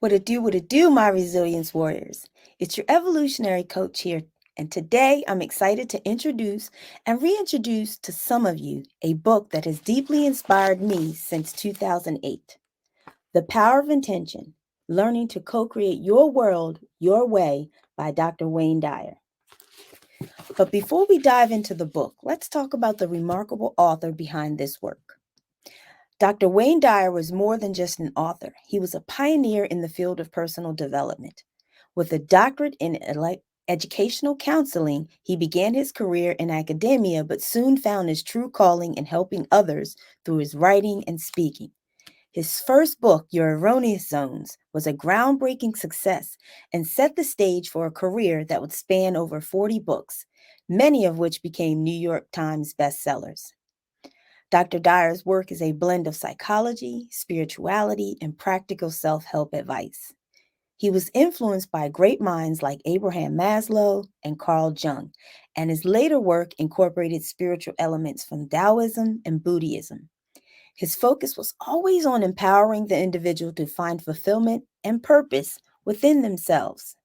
What it do, my resilience warriors? It's your evolutionary coach here, and today I'm excited to introduce and reintroduce to some of you a book that has deeply inspired me since 2008. The Power of Intention: Learning to Co-Create Your World Your Way by Dr. Wayne Dyer. But before we dive into the book, let's talk about the remarkable author behind this work. Dr. Wayne Dyer was more than just an author. He was a pioneer in the field of personal development. With a doctorate in educational counseling, he began his career in academia, but soon found his true calling in helping others through his writing and speaking. His first book, Your Erroneous Zones, was a groundbreaking success and set the stage for a career that would span over 40 books, many of which became New York Times bestsellers. Dr. Dyer's work is a blend of psychology, spirituality, and practical self-help advice. He was influenced by great minds like Abraham Maslow and Carl Jung, and his later work incorporated spiritual elements from Taoism and Buddhism. His focus was always on empowering the individual to find fulfillment and purpose within themselves.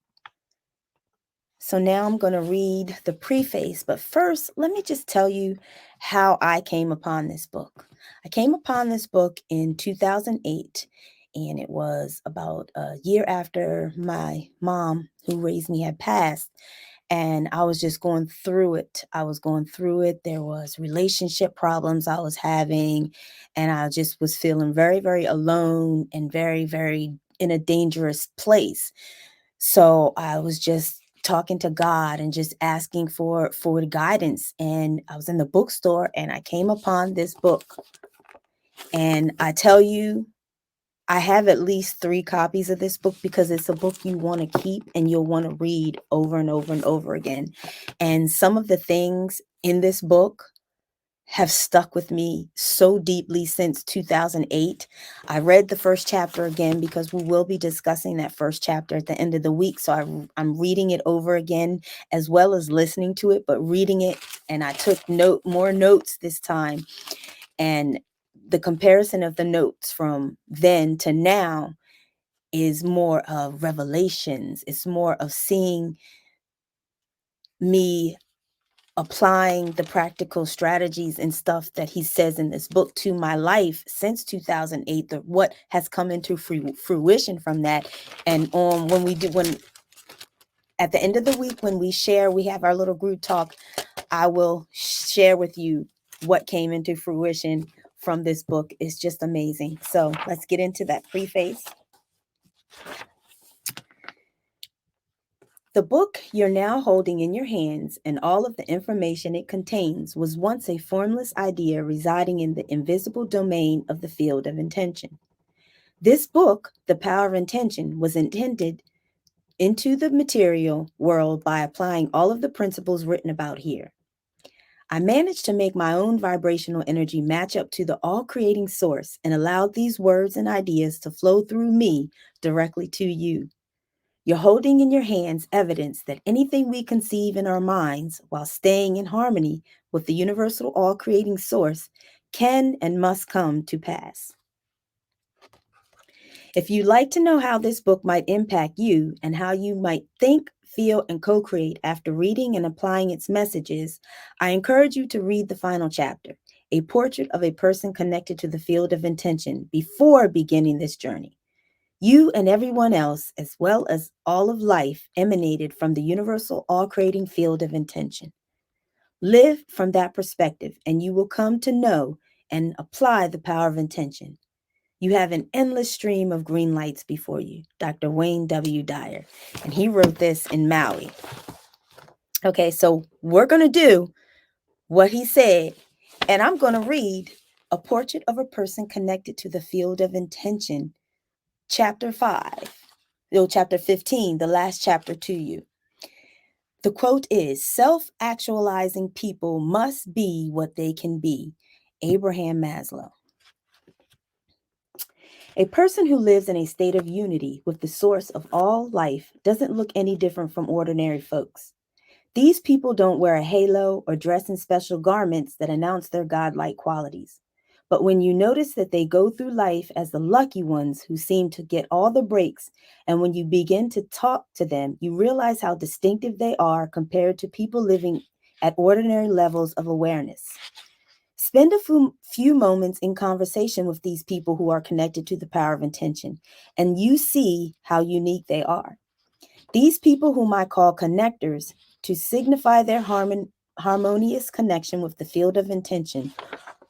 So now I'm going to read the preface, but first, let me just tell you how I came upon this book. I came upon this book in 2008, and it was about a year after my mom, who raised me, had passed. And I was just going through it. There was relationship problems I was having, and I just was feeling very, very alone and very, very in a dangerous place. So I was just talking to God and just asking for guidance. And I was in the bookstore and I came upon this book. And I tell you, I have at least 3 copies of this book because it's a book you want to keep and you'll want to read over and over and over again. And some of the things in this book have stuck with me so deeply since 2008. I read the first chapter again because we will be discussing that first chapter at the end of the week. So I'm reading it over again as well as listening to it, but reading it, and I took more notes this time. And the comparison of the notes from then to now is more of revelations. It's more of seeing me applying the practical strategies and stuff that he says in this book to my life since 2008, what has come into fruition from that. And when at the end of the week, when we have our little group talk, I will share with you what came into fruition from this book. Is just amazing. So let's get into that preface. The book you're now holding in your hands and all of the information it contains was once a formless idea residing in the invisible domain of the field of intention. This book, The Power of Intention, was intended into the material world by applying all of the principles written about here. I managed to make my own vibrational energy match up to the all-creating source and allowed these words and ideas to flow through me directly to you. You're holding in your hands evidence that anything we conceive in our minds while staying in harmony with the universal all-creating source can and must come to pass. If you'd like to know how this book might impact you and how you might think, feel, and co-create after reading and applying its messages, I encourage you to read the final chapter, A Portrait of a Person Connected to the Field of Intention, before beginning this journey. You and everyone else, as well as all of life, emanated from the universal all-creating field of intention. Live from that perspective, and you will come to know and apply the power of intention. You have an endless stream of green lights before you. Dr. Wayne W. Dyer, and he wrote this in Maui. Okay, so we're going to do what he said, and I'm going to read A Portrait of a Person Connected to the Field of Intention, chapter 15, the last chapter to you. The quote is, "Self-actualizing people must be what they can be." Abraham Maslow. A person who lives in a state of unity with the source of all life doesn't look any different from ordinary folks. These people don't wear a halo or dress in special garments that announce their godlike qualities. But when you notice that they go through life as the lucky ones who seem to get all the breaks, and when you begin to talk to them, you realize how distinctive they are compared to people living at ordinary levels of awareness. Spend a few moments in conversation with these people who are connected to the power of intention, and you see how unique they are. These people, whom I call connectors, to signify their harmonious connection with the field of intention,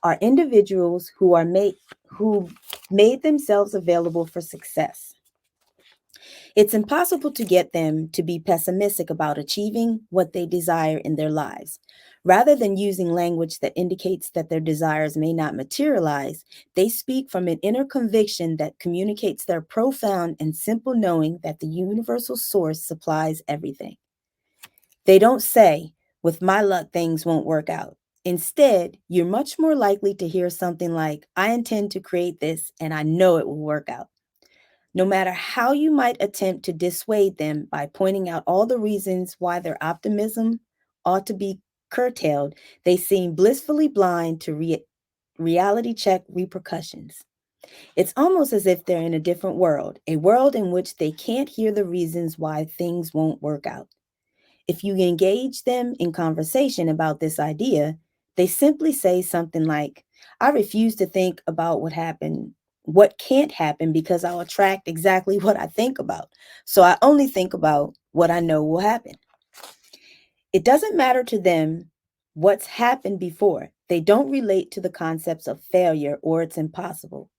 are individuals who made themselves available for success. It's impossible to get them to be pessimistic about achieving what they desire in their lives. Rather than using language that indicates that their desires may not materialize, they speak from an inner conviction that communicates their profound and simple knowing that the universal source supplies everything. They don't say, with my luck, things won't work out. Instead, you're much more likely to hear something like, I intend to create this and I know it will work out. No matter how you might attempt to dissuade them by pointing out all the reasons why their optimism ought to be curtailed, they seem blissfully blind to reality check repercussions. It's almost as if they're in a different world, a world in which they can't hear the reasons why things won't work out. If you engage them in conversation about this idea, they simply say something like, I refuse to think about what can't happen because I'll attract exactly what I think about. So I only think about what I know will happen. It doesn't matter to them what's happened before. They don't relate to the concepts of failure or it's impossible.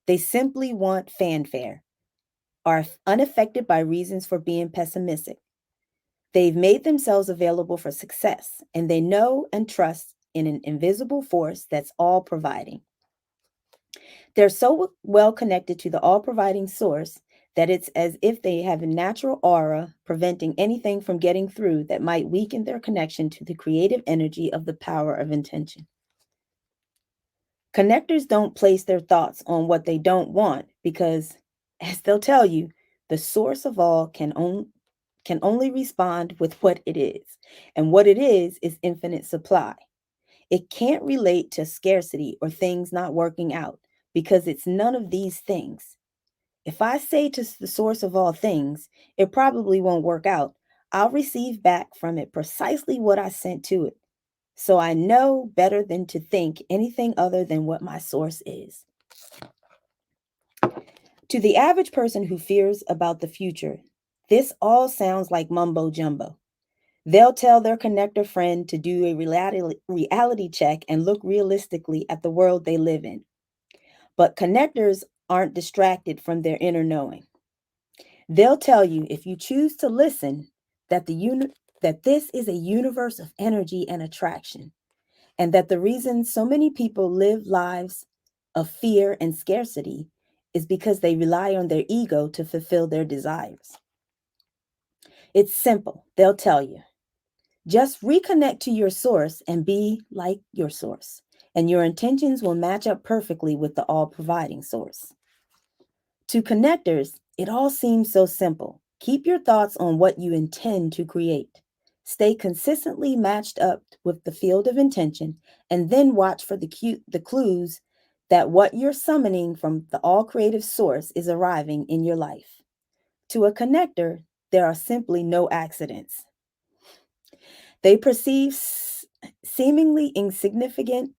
They simply want fanfare, are unaffected by reasons for being pessimistic. They've made themselves available for success, and they know and trust in an invisible force that's all providing. They're so well connected to the all providing source that it's as if they have a natural aura preventing anything from getting through that might weaken their connection to the creative energy of the power of intention. Connectors don't place their thoughts on what they don't want because, as they'll tell you, the source of all can only respond with what it is. And what it is infinite supply. It can't relate to scarcity or things not working out because it's none of these things. If I say to the source of all things, it probably won't work out, I'll receive back from it precisely what I sent to it. So I know better than to think anything other than what my source is. To the average person who fears about the future, this all sounds like mumbo jumbo. They'll tell their connector friend to do a reality check and look realistically at the world they live in. But connectors aren't distracted from their inner knowing. They'll tell you, if you choose to listen, that that this is a universe of energy and attraction, and that the reason so many people live lives of fear and scarcity is because they rely on their ego to fulfill their desires. It's simple. They'll tell you, just reconnect to your source and be like your source, and your intentions will match up perfectly with the all providing source. To connectors, it all seems so simple. Keep your thoughts on what you intend to create. Stay consistently matched up with the field of intention, and then watch for the clues that what you're summoning from the all creative source is arriving in your life. To a connector, there are simply no accidents. They perceive seemingly insignificant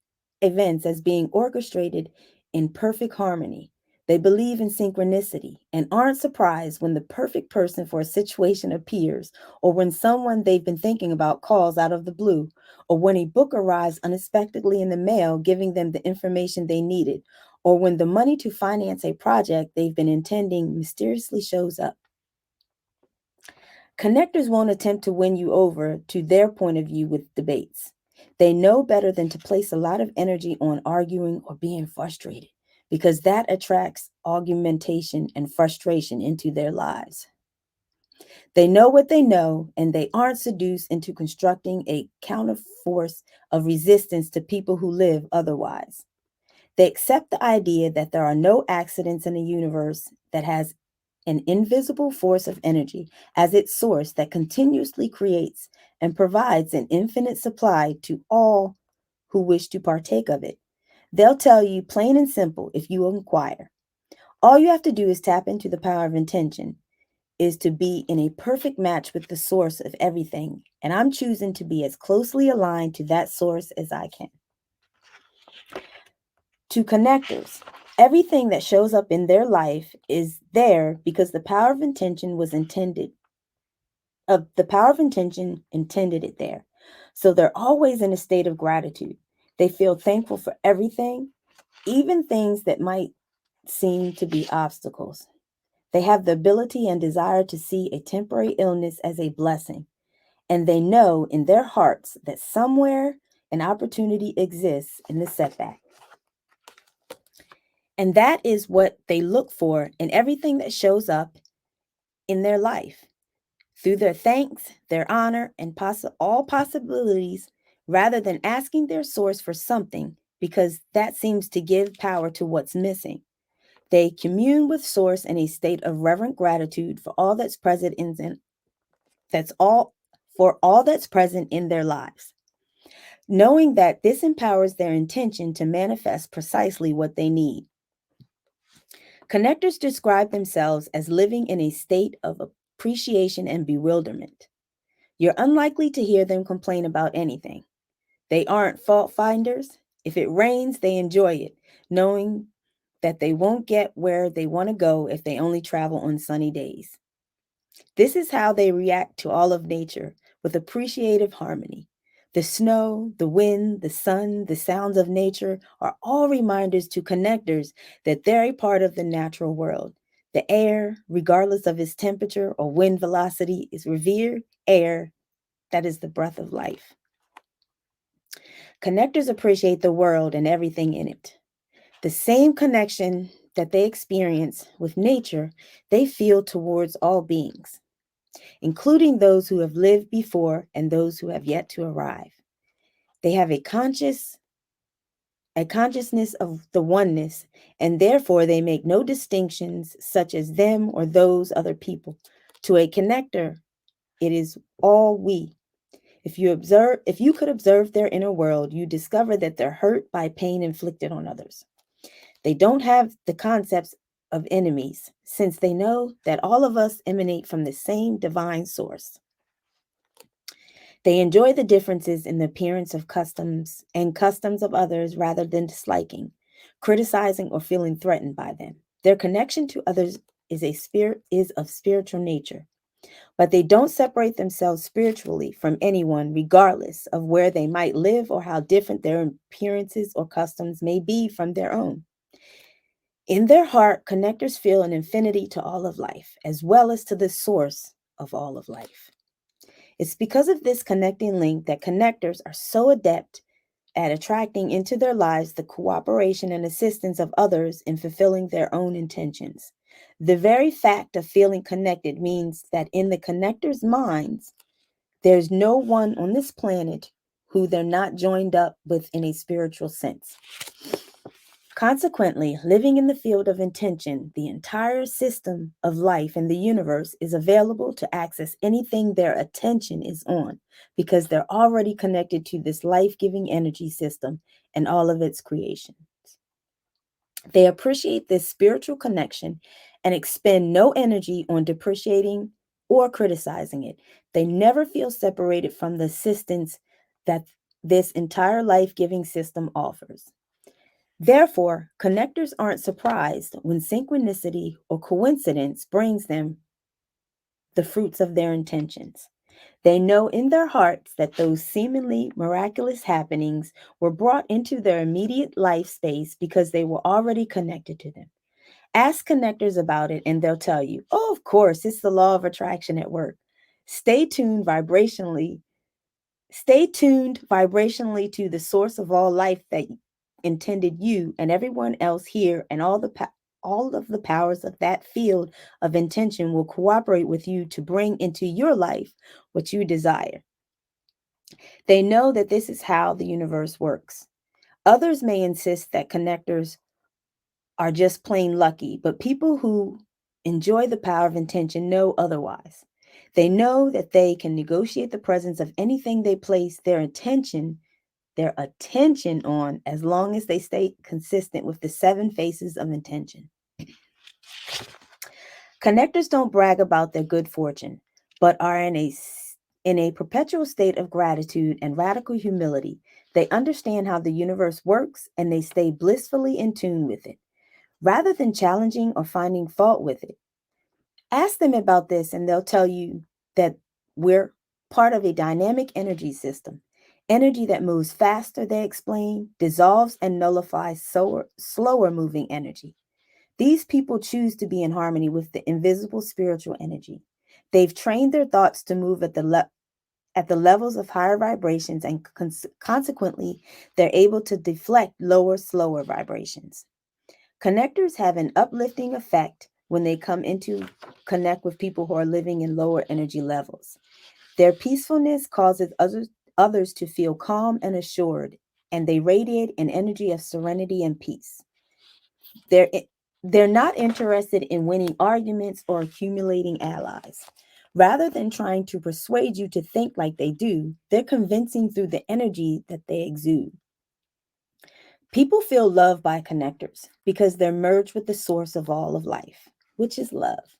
events as being orchestrated in perfect harmony. They believe in synchronicity and aren't surprised when the perfect person for a situation appears, or when someone they've been thinking about calls out of the blue, or when a book arrives unexpectedly in the mail, giving them the information they needed, or when the money to finance a project they've been intending mysteriously shows up. Connectors won't attempt to win you over to their point of view with debates. They know better than to place a lot of energy on arguing or being frustrated, because that attracts argumentation and frustration into their lives. They know what they know, and they aren't seduced into constructing a counterforce of resistance to people who live otherwise. They accept the idea that there are no accidents in a universe that has an invisible force of energy as its source that continuously creates and provides an infinite supply to all who wish to partake of it. They'll tell you plain and simple if you inquire. All you have to do is tap into the power of intention, is to be in a perfect match with the source of everything. And I'm choosing to be as closely aligned to that source as I can. To connectors, everything that shows up in their life is there because the power of intention intended it there. So they're always in a state of gratitude. They feel thankful for everything, even things that might seem to be obstacles. They have the ability and desire to see a temporary illness as a blessing, and they know in their hearts that somewhere an opportunity exists in the setback. And that is what they look for in everything that shows up in their life. Through their thanks, their honor, and all possibilities, rather than asking their source for something, because that seems to give power to what's missing. They commune with source in a state of reverent gratitude for all that's present in their lives, knowing that this empowers their intention to manifest precisely what they need. Connectors describe themselves as living in a state of appreciation and bewilderment. You're unlikely to hear them complain about anything. They aren't fault finders. If it rains, they enjoy it, knowing that they won't get where they want to go if they only travel on sunny days. This is how they react to all of nature, with appreciative harmony. The snow, the wind, the sun, the sounds of nature are all reminders to connectors that they're a part of the natural world. The air, regardless of its temperature or wind velocity, is revered air that is the breath of life. Connectors appreciate the world and everything in it. The same connection that they experience with nature, they feel towards all beings, including those who have lived before and those who have yet to arrive. They have a consciousness of the oneness, and therefore they make no distinctions such as them or those other people. To a connector, it is all we. If you could observe their inner world, you discover that they're hurt by pain inflicted on others. They don't have the concepts of enemies, since they know that all of us emanate from the same divine source. They enjoy the differences in the appearance of customs of others rather than disliking, criticizing, or feeling threatened by them. Their connection to others is of spiritual nature, but they don't separate themselves spiritually from anyone, regardless of where they might live or how different their appearances or customs may be from their own. In their heart, connectors feel an infinity to all of life, as well as to the source of all of life. It's because of this connecting link that connectors are so adept at attracting into their lives the cooperation and assistance of others in fulfilling their own intentions. The very fact of feeling connected means that in the connectors' minds, there's no one on this planet who they're not joined up with in a spiritual sense. Consequently, living in the field of intention, the entire system of life in the universe is available to access anything their attention is on, because they're already connected to this life-giving energy system and all of its creations. They appreciate this spiritual connection and expend no energy on depreciating or criticizing it. They never feel separated from the assistance that this entire life-giving system offers. Therefore, connectors aren't surprised when synchronicity or coincidence brings them the fruits of their intentions. They know in their hearts that those seemingly miraculous happenings were brought into their immediate life space because they were already connected to them. Ask connectors about it and they'll tell you, oh, of course, it's the law of attraction at work. Stay tuned vibrationally Stay tuned vibrationally to the source of all life that intended you and everyone else here, and all of the powers of that field of intention will cooperate with you to bring into your life what you desire. They know that this is how the universe works. Others may insist that connectors are just plain lucky, but people who enjoy the power of intention know otherwise. They know that they can negotiate the presence of anything they place their intention their attention on as long as they stay consistent with the 7 phases of intention. Connectors don't brag about their good fortune, but are in a perpetual state of gratitude and radical humility. They understand how the universe works and they stay blissfully in tune with it, rather than challenging or finding fault with it. Ask them about this, and they'll tell you that we're part of a dynamic energy system. Energy that moves faster, they explain, dissolves and nullifies slower moving energy. These people choose to be in harmony with the invisible spiritual energy. They've trained their thoughts to move at the levels of higher vibrations, and consequently, they're able to deflect lower, slower vibrations. Connectors have an uplifting effect when they come into connect with people who are living in lower energy levels. Their peacefulness causes others to feel calm and assured, and they radiate an energy of serenity and peace. They're they're not interested in winning arguments or accumulating allies. Rather than trying to persuade you to think like they do, they're convincing through the energy that they exude. People feel loved by connectors because they're merged with the source of all of life, which is love.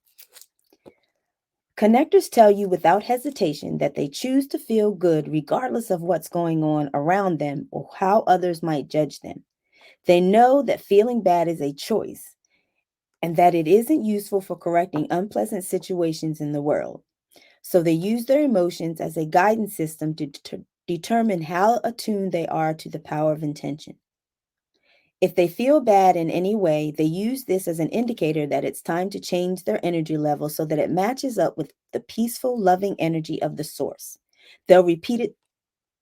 Connectors tell you without hesitation that they choose to feel good regardless of what's going on around them or how others might judge them. They know that feeling bad is a choice and that it isn't useful for correcting unpleasant situations in the world. So they use their emotions as a guidance system to determine how attuned they are to the power of intention. If they feel bad in any way, they use this as an indicator that it's time to change their energy level so that it matches up with the peaceful, loving energy of the source. They'll repeat it,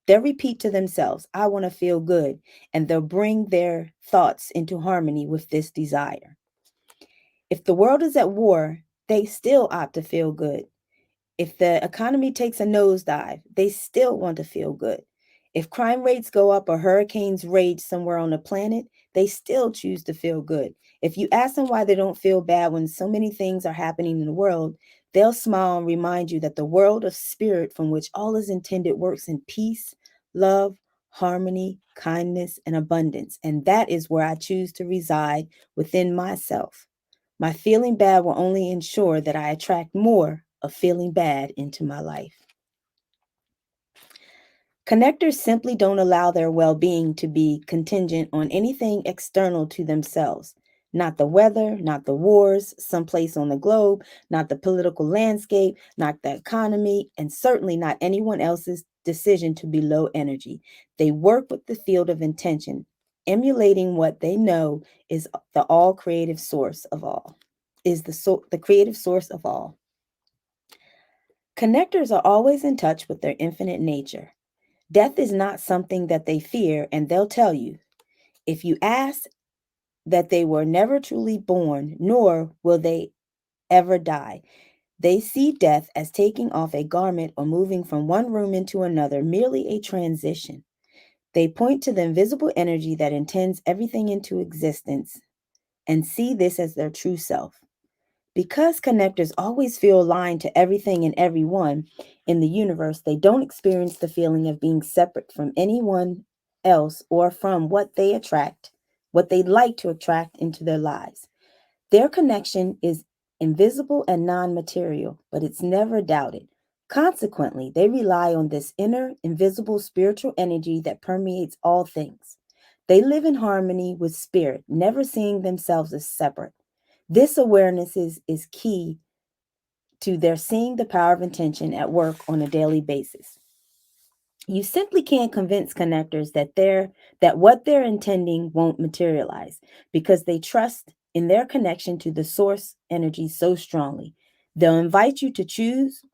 they'll repeat to themselves, I want to feel good, and they'll bring their thoughts into harmony with this desire. If the world is at war, they still opt to feel good. If the economy takes a nosedive, they still want to feel good. If crime rates go up or hurricanes rage somewhere on the planet, they still choose to feel good. If you ask them why they don't feel bad when so many things are happening in the world, they'll smile and remind you that the world of spirit from which all is intended works in peace, love, harmony, kindness, and abundance. And that is where I choose to reside within myself. My feeling bad will only ensure that I attract more of feeling bad into my life. Connectors simply don't allow their well being to be contingent on anything external to themselves. Not the weather, not the wars someplace on the globe, not the political landscape, not the economy, and certainly not anyone else's decision to be low energy. They work with the field of intention, emulating what they know is the all creative source of all, is the creative source of all. Connectors are always in touch with their infinite nature. Death is not something that they fear, and they'll tell you. If you ask, that they were never truly born, nor will they ever die. They see death as taking off a garment or moving from one room into another, merely a transition. They point to the invisible energy that intends everything into existence and see this as their true self. Because connectors always feel aligned to everything and everyone in the universe, they don't experience the feeling of being separate from anyone else or from what they attract, what they like to attract into their lives. Their connection is invisible and non material, but it's never doubted. Consequently, they rely on this inner, invisible spiritual energy that permeates all things. They live in harmony with spirit, never seeing themselves as separate. This awareness is key to their seeing the power of intention at work on a daily basis. You simply can't convince connectors that what they're intending won't materialize because they trust in their connection to the source energy so strongly. They'll invite you to choose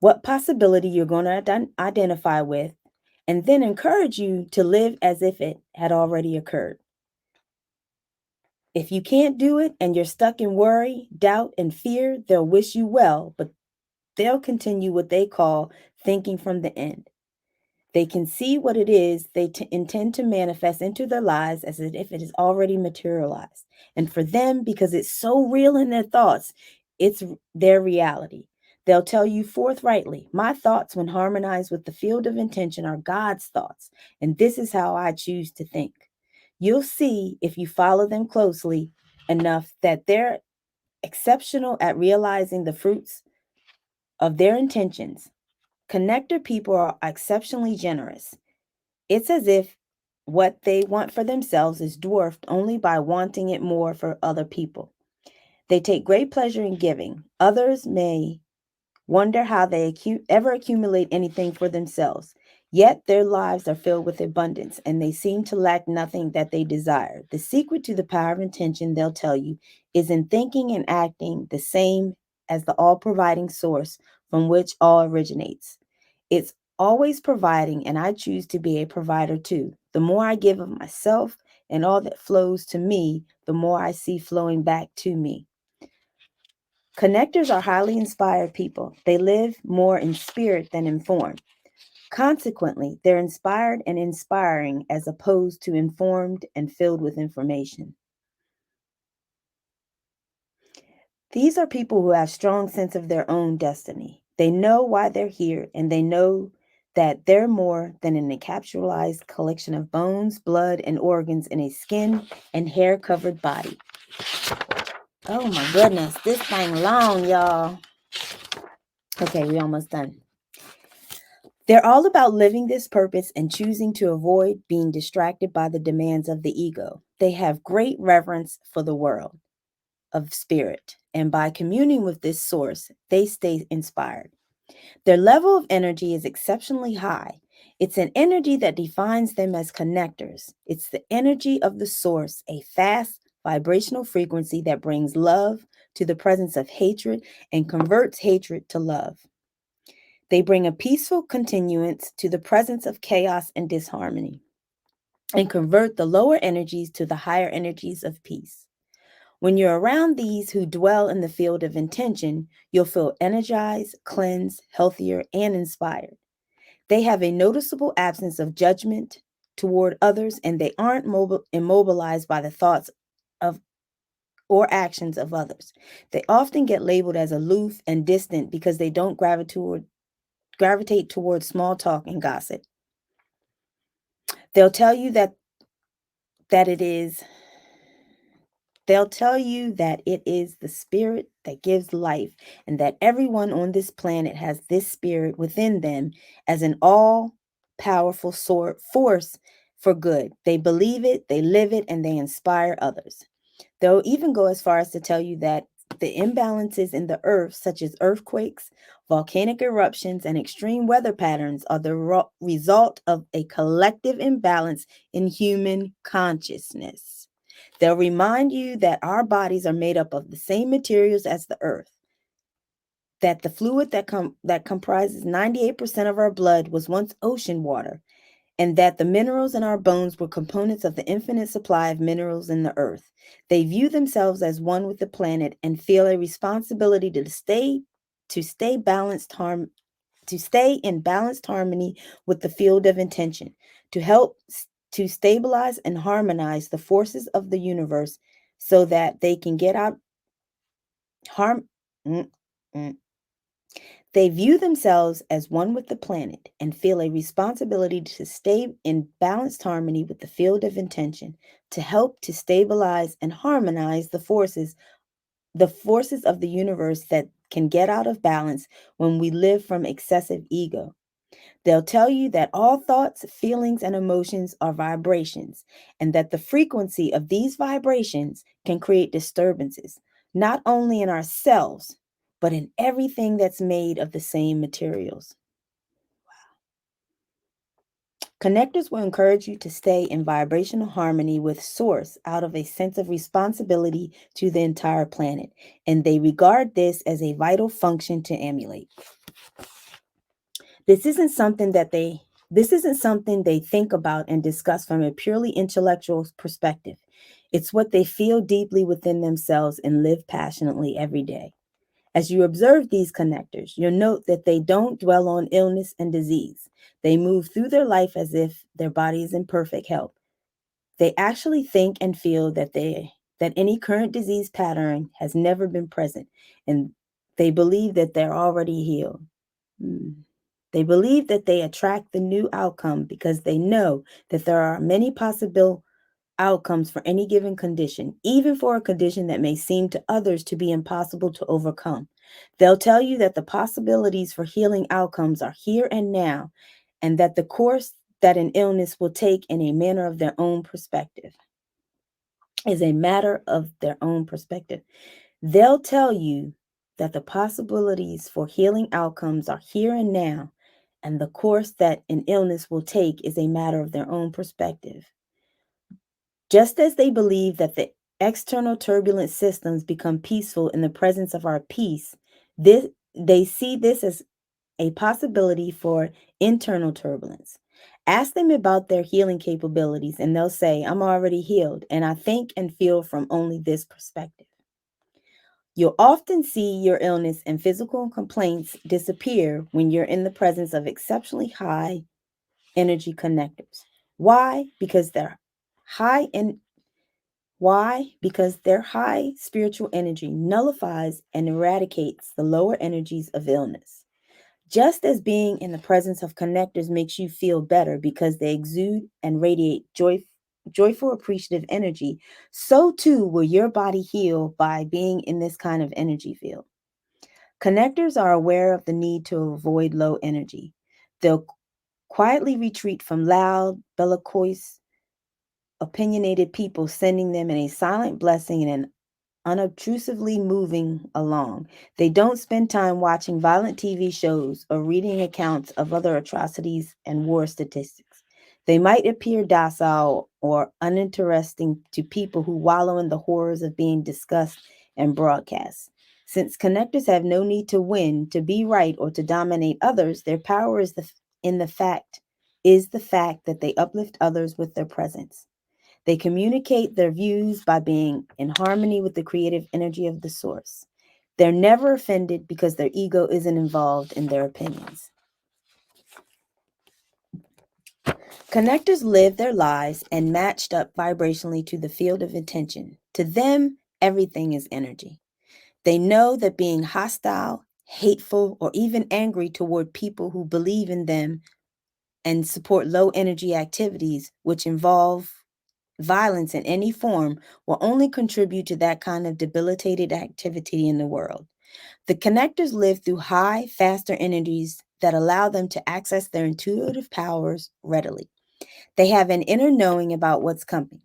what possibility you're going to identify with and then encourage you to live as if it had already occurred. If you can't do it and you're stuck in worry, doubt, and fear, they'll wish you well, but they'll continue what they call thinking from the end. They can see what it is they intend to manifest into their lives as if it is already materialized. And for them, because it's so real in their thoughts, it's their reality. They'll tell you forthrightly, my thoughts, when harmonized with the field of intention, are God's thoughts, and this is how I choose to think. You'll see, if you follow them closely enough, that they're exceptional at realizing the fruits of their intentions. Connector people are exceptionally generous. It's as if what they want for themselves is dwarfed only by wanting it more for other people. They take great pleasure in giving. Others may wonder how they ever accumulate anything for themselves. Yet their lives are filled with abundance, and they seem to lack nothing that they desire. The secret to the power of intention, they'll tell you, is in thinking and acting the same as the all providing source from which all originates. It's always providing, and I choose to be a provider too. The more I give of myself and all that flows to me, the more I see flowing back to me. Connectors are highly inspired people. They live more in spirit than in form. Consequently, they're inspired and inspiring as opposed to informed and filled with information. These are people who have strong sense of their own destiny. They know why they're here, and they know that they're more than an encapsulated collection of bones, blood, and organs in a skin and hair covered body. Oh my goodness, this thing long, y'all. Okay, we almost done. They're all about living this purpose and choosing to avoid being distracted by the demands of the ego. They have great reverence for the world of spirit, and by communing with this source, they stay inspired. Their level of energy is exceptionally high. It's an energy that defines them as connectors. It's the energy of the source, a fast vibrational frequency that brings love to the presence of hatred and converts hatred to love. They bring a peaceful continuance to the presence of chaos and disharmony, and convert the lower energies to the higher energies of peace. When you're around these who dwell in the field of intention, you'll feel energized, cleansed, healthier, and inspired. They have a noticeable absence of judgment toward others, and they aren't immobilized by the thoughts of or actions of others. They often get labeled as aloof and distant because they don't gravitate towards small talk and gossip. They'll tell you that it is They'll tell you that it is the spirit that gives life, and that everyone on this planet has this spirit within them as an all powerful force for good. They believe it, they live it, and they inspire others. They'll even go as far as to tell you that the imbalances in the earth, such as earthquakes, volcanic eruptions, and extreme weather patterns, are the result of a collective imbalance in human consciousness. They'll remind you that our bodies are made up of the same materials as the earth, that the fluid that comprises 98% of our blood was once ocean water, and that the minerals in our bones were components of the infinite supply of minerals in the earth. They view themselves as one with the planet and feel a responsibility to stay in balanced harmony with the field of intention, to help to stabilize and harmonize the forces of the universe so that they can get out harm mm, mm. They view themselves as one with the planet and feel a responsibility to stay in balanced harmony with the field of intention, to help to stabilize and harmonize the forces of the universe that can get out of balance when we live from excessive ego. They'll tell you that all thoughts, feelings, and emotions are vibrations, and that the frequency of these vibrations can create disturbances, not only in ourselves, but in everything that's made of the same materials. Connectors will encourage you to stay in vibrational harmony with Source out of a sense of responsibility to the entire planet, and they regard this as a vital function to emulate. This isn't something they think about and discuss from a purely intellectual perspective. It's what they feel deeply within themselves and live passionately every day. As you observe these connectors, you'll note that they don't dwell on illness and disease. They move through their life as if their body is in perfect health. They actually think and feel that any current disease pattern has never been present, and They believe that they're already healed. Mm. They believe that they attract the new outcome because they know that there are many possible outcomes for any given condition, even for a condition that may seem to others to be impossible to overcome. They'll tell you that the possibilities for healing outcomes are here and now, and that the course that an illness will take in a manner of their own perspective is a matter of their own perspective. They'll tell you that the possibilities for healing outcomes are here and now, and the course that an illness will take is a matter of their own perspective. Just as they believe that the external turbulent systems become peaceful in the presence of our peace, they see this as a possibility for internal turbulence. Ask them about their healing capabilities, and they'll say, I'm already healed, and I think and feel from only this perspective. You'll often see your illness and physical complaints disappear when you're in the presence of exceptionally high energy connectors. Why? Because they're high in Why? Because their high spiritual energy nullifies and eradicates the lower energies of illness. Just as being in the presence of connectors makes you feel better because they exude and radiate joyful, appreciative energy, so too will your body heal by being in this kind of energy field. Connectors are aware of the need to avoid low energy. They'll quietly retreat from loud, bellicose, opinionated people, sending them in a silent blessing and an unobtrusively moving along. They don't spend time watching violent TV shows or reading accounts of other atrocities and war statistics. They might appear docile or uninteresting to people who wallow in the horrors of being discussed and broadcast. Since connectors have no need to win, to be right, or to dominate others, their power in the fact is the fact that they uplift others with their presence. They communicate their views by being in harmony with the creative energy of the source. They're never offended because their ego isn't involved in their opinions. Connectors live their lives and matched up vibrationally to the field of intention. To them, everything is energy. They know that being hostile, hateful, or even angry toward people who believe in them and support low energy activities, which involve violence in any form, will only contribute to that kind of debilitated activity in the world. The connectors live through high, faster energies that allow them to access their intuitive powers readily. They have an inner knowing about what's coming.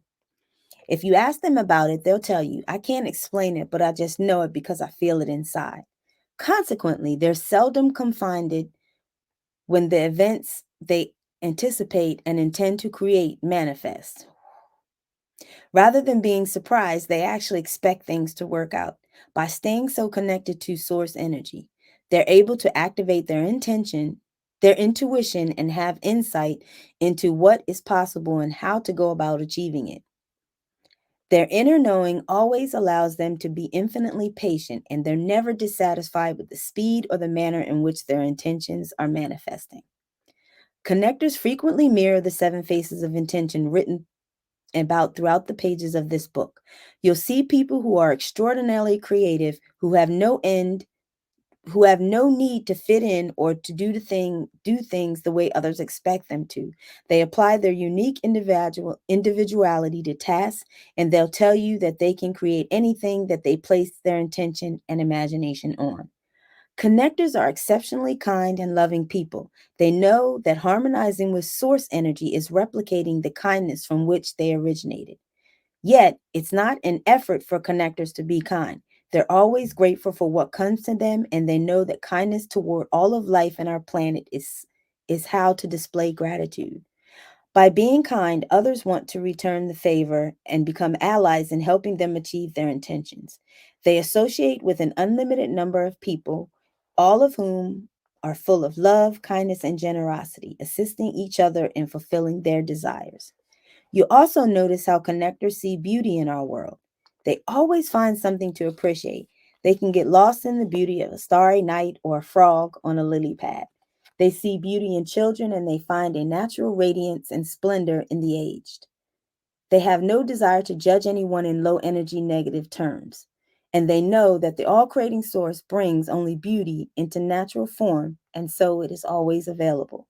If you ask them about it, they'll tell you, I can't explain it, but I just know it because I feel it inside. Consequently, they're seldom confined when the events they anticipate and intend to create manifest. Rather than being surprised, they actually expect things to work out. By staying so connected to source energy, they're able to activate their intuition, and have insight into what is possible and how to go about achieving it. Their inner knowing always allows them to be infinitely patient, and they're never dissatisfied with the speed or the manner in which their intentions are manifesting. Connectors frequently mirror the seven faces of intention written about throughout the pages of this book. You'll see people who are extraordinarily creative, who have no need to fit in or to do things the way others expect them to. They apply their unique individuality to tasks, and they'll tell you that they can create anything that they place their intention and imagination on. Connectors are exceptionally kind and loving people. They know that harmonizing with source energy is replicating the kindness from which they originated. Yet, it's not an effort for connectors to be kind. They're always grateful for what comes to them, and they know that kindness toward all of life and our planet is how to display gratitude. By being kind, others want to return the favor and become allies in helping them achieve their intentions. They associate with an unlimited number of people, all of whom are full of love, kindness, and generosity, assisting each other in fulfilling their desires. You also notice how connectors see beauty in our world. They always find something to appreciate. They can get lost in the beauty of a starry night or a frog on a lily pad. They see beauty in children, and they find a natural radiance and splendor in the aged. They have no desire to judge anyone in low energy negative terms. And they know that the all creating source brings only beauty into natural form, and so it is always available.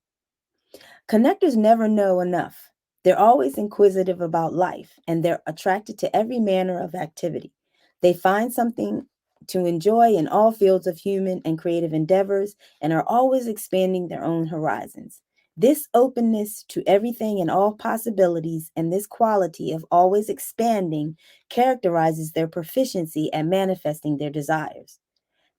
Connectors never know enough. They're always inquisitive about life, and they're attracted to every manner of activity. They find something to enjoy in all fields of human and creative endeavors and are always expanding their own horizons. This openness to everything and all possibilities and this quality of always expanding characterizes their proficiency at manifesting their desires.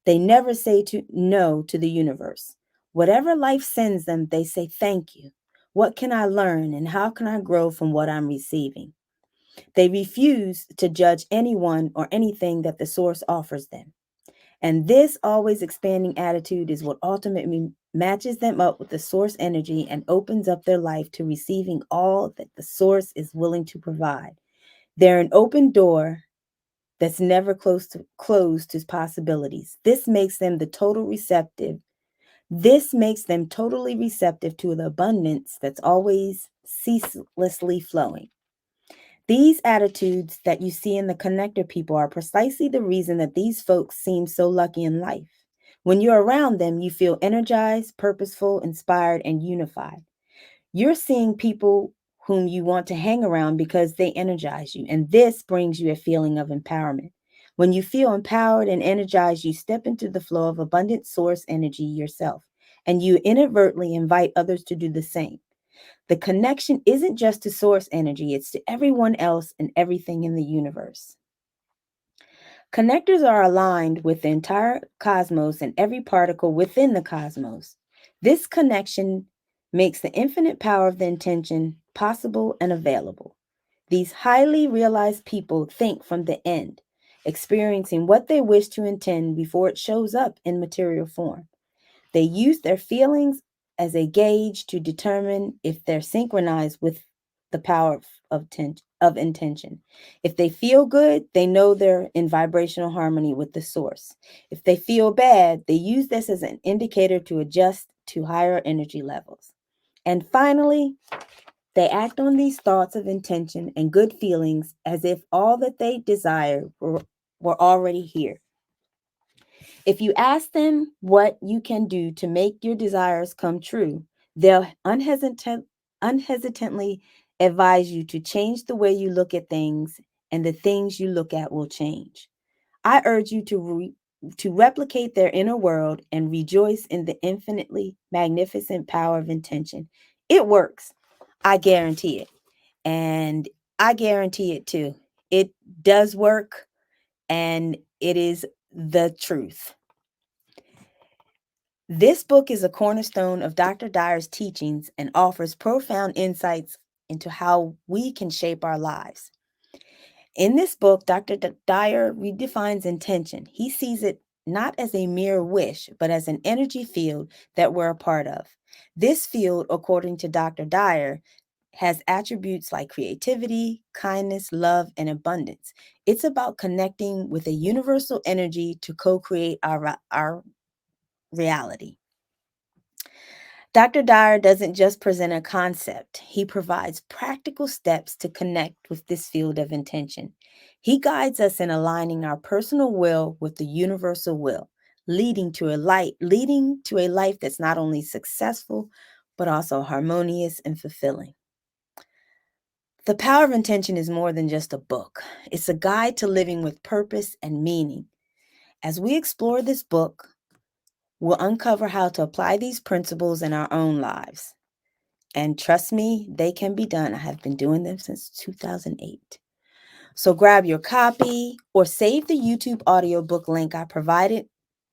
They never say no to the universe. Whatever life sends them, they say thank you. What can I learn and how can I grow from what I'm receiving? They refuse to judge anyone or anything that the source offers them. And this always expanding attitude is what ultimately matches them up with the source energy and opens up their life to receiving all that the source is willing to provide. They're an open door that's never closed to possibilities. This makes them totally receptive to the abundance that's always ceaselessly flowing. These attitudes that you see in the connector people are precisely the reason that these folks seem so lucky in life. When you're around them, you feel energized, purposeful, inspired, and unified. You're seeing people whom you want to hang around because they energize you, and this brings you a feeling of empowerment. When you feel empowered and energized, you step into the flow of abundant source energy yourself, and you inadvertently invite others to do the same. The connection isn't just to source energy, it's to everyone else and everything in the universe. Connectors are aligned with the entire cosmos and every particle within the cosmos. This connection makes the infinite power of the intention possible and available. These highly realized people think from the end, experiencing what they wish to intend before it shows up in material form. They use their feelings as a gauge to determine if they're synchronized with the power of intention. If they feel good, they know they're in vibrational harmony with the source. If they feel bad, they use this as an indicator to adjust to higher energy levels. And finally, they act on these thoughts of intention and good feelings as if all that they desire were already here. If you ask them what you can do to make your desires come true, they'll unhesitantly advise you to change the way you look at things, and the things you look at will change. I urge you to replicate their inner world and rejoice in the infinitely magnificent power of intention. It works. I guarantee it. And I guarantee it too. It does work, and it is the truth. This book is a cornerstone of Dr. Dyer's teachings and offers profound insights into how we can shape our lives. In this book, Dr. Dyer redefines intention. He sees it not as a mere wish, but as an energy field that we're a part of. This field, according to Dr. Dyer, has attributes like creativity, kindness, love, and abundance. It's about connecting with a universal energy to co-create our reality. Dr. Dyer doesn't just present a concept, he provides practical steps to connect with this field of intention. He guides us in aligning our personal will with the universal will, leading to a life that's not only successful, but also harmonious and fulfilling. The Power of Intention is more than just a book. It's a guide to living with purpose and meaning. As we explore this book, we'll uncover how to apply these principles in our own lives. And trust me, they can be done. I have been doing them since 2008. So grab your copy or save the YouTube audiobook link I provided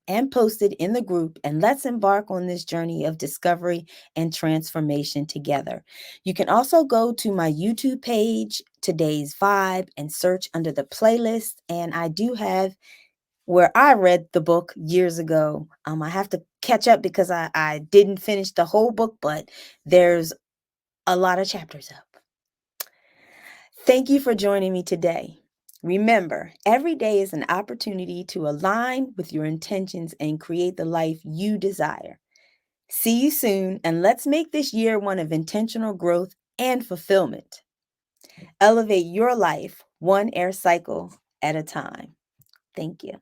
and posted in the group, and let's embark on this journey of discovery and transformation together. You can also go to my YouTube page, Today's Vibe, and search under the playlist. And I do have where I read the book years ago. I have to catch up because I didn't finish the whole book, but there's a lot of chapters up. Thank you for joining me today. Remember, every day is an opportunity to align with your intentions and create the life you desire. See you soon, and let's make this year one of intentional growth and fulfillment. Elevate your life one air cycle at a time. Thank you.